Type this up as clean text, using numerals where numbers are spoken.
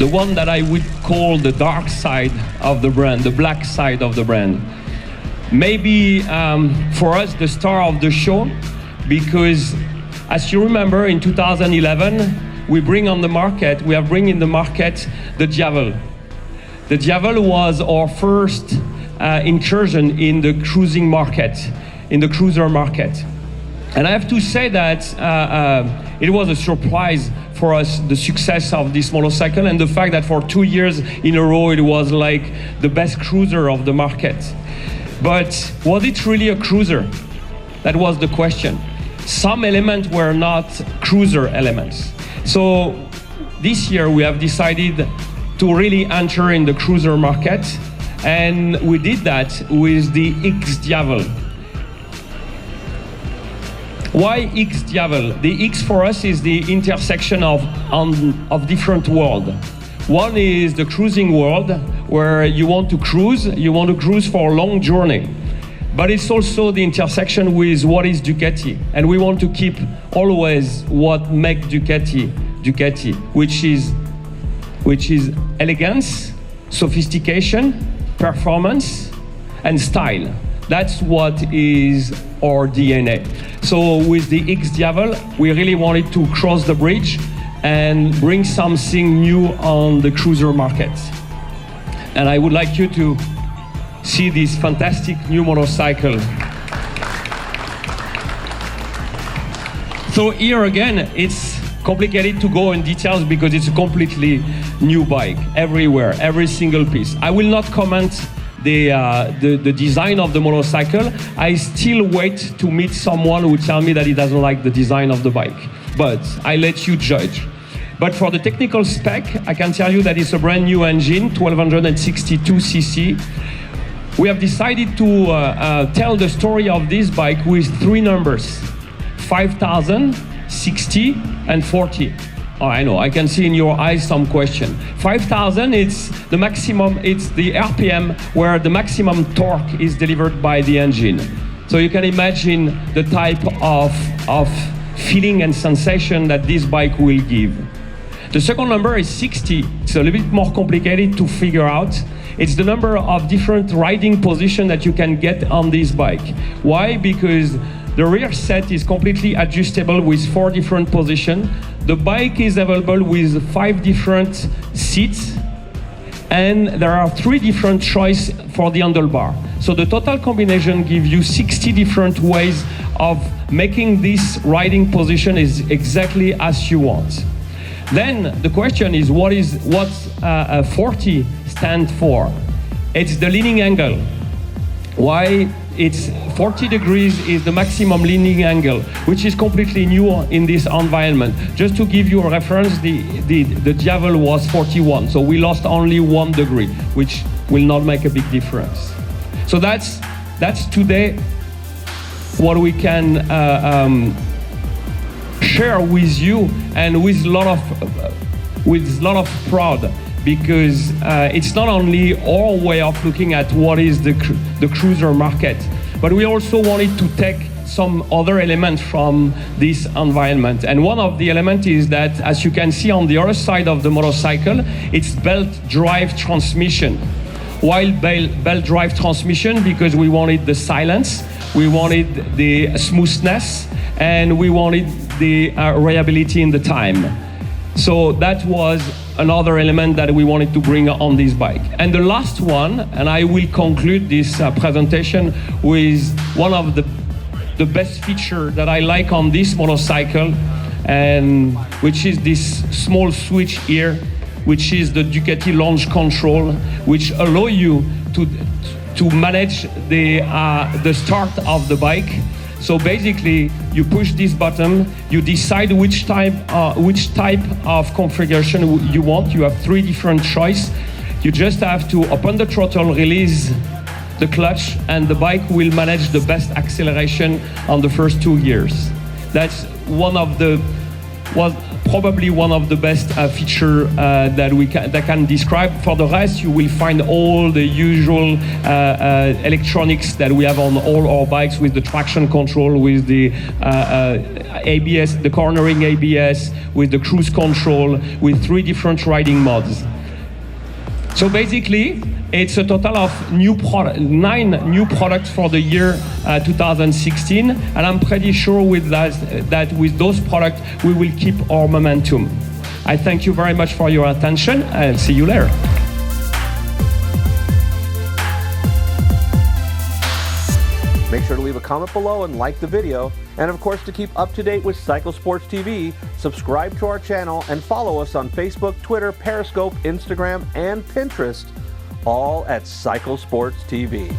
the one that I would call the dark side of the brand, the black side of the brand. Maybe for us, the star of the show, because as you remember, in 2011, we have bring in the market the Diavel. The Diavel was our first incursion in the cruising market, in the cruiser market. And I have to say that it was a surprise for us, the success of this motorcycle, and the fact that for 2 years in a row it was like the best cruiser of the market. But was it really a cruiser? That was the question. Some elements were not cruiser elements. So this year we have decided to really enter in the cruiser market, and we did that with the X Diavel. Why X Diavel? The X for us is the intersection of different worlds. One is the cruising world, where you want to cruise for a long journey. But it's also the intersection with what is Ducati. And we want to keep always what makes Ducati, which is elegance, sophistication, performance, and style. That's what is our DNA. So with the X Diavel, we really wanted to cross the bridge and bring something new on the cruiser market. And I would like you to see this fantastic new motorcycle. So here again, it's complicated to go in details because it's a completely new bike everywhere, every single piece. I will not comment the design of the motorcycle. I still wait to meet someone who tell me that he doesn't like the design of the bike. But I let you judge. But for the technical spec, I can tell you that it's a brand new engine, 1262 cc. We have decided to tell the story of this bike with 3 numbers: 5,000, 60, and 40. Oh, I know, I can see in your eyes some question. 5,000, it's the maximum, it's the RPM where the maximum torque is delivered by the engine. So you can imagine the type of feeling and sensation that this bike will give. The second number is 60. It's a little bit more complicated to figure out. It's the number of different riding positions that you can get on this bike. Why? Because the rear set is completely adjustable with 4 different positions. The bike is available with 5 different seats, and there are 3 different choices for the handlebar. So the total combination gives you 60 different ways of making this riding position is exactly as you want. Then the question is, what 40 stands for? It's the leaning angle. Why? It's 40 degrees is the maximum leaning angle, which is completely new in this environment. Just to give you a reference, the Diavel was 41, so we lost only 1 degree, which will not make a big difference. So that's today what we can share with you, and with a lot of pride, because it's not only our way of looking at what is the cruiser market, but we also wanted to take some other elements from this environment. And one of the elements is that, as you can see on the other side of the motorcycle, it's belt drive transmission. Why belt drive transmission? Because we wanted the silence, we wanted the smoothness, and we wanted the reliability in the time. So that was another element that we wanted to bring on this bike. And the last one, and I will conclude this presentation with one of the best feature that I like on this motorcycle, and which is this small switch here, which is the Ducati launch control, which allow you to manage the start of the bike. So basically, you push this button, you decide which type of configuration you want. You have 3 different choices. You just have to open the throttle, release the clutch, and the bike will manage the best acceleration on the first 2 gears. That's probably one of the best feature that can describe. For the rest, you will find all the usual electronics that we have on all our bikes, with the traction control, with the ABS, the cornering ABS, with the cruise control, with 3 different riding modes. So basically, it's a total of 9 new products for the year 2016, and I'm pretty sure with that with those products, we will keep our momentum. I thank you very much for your attention, and see you later. Make sure to leave a comment below and like the video. And of course, to keep up to date with Cycle Sports TV, subscribe to our channel and follow us on Facebook, Twitter, Periscope, Instagram, and Pinterest, all at Cycle Sports TV.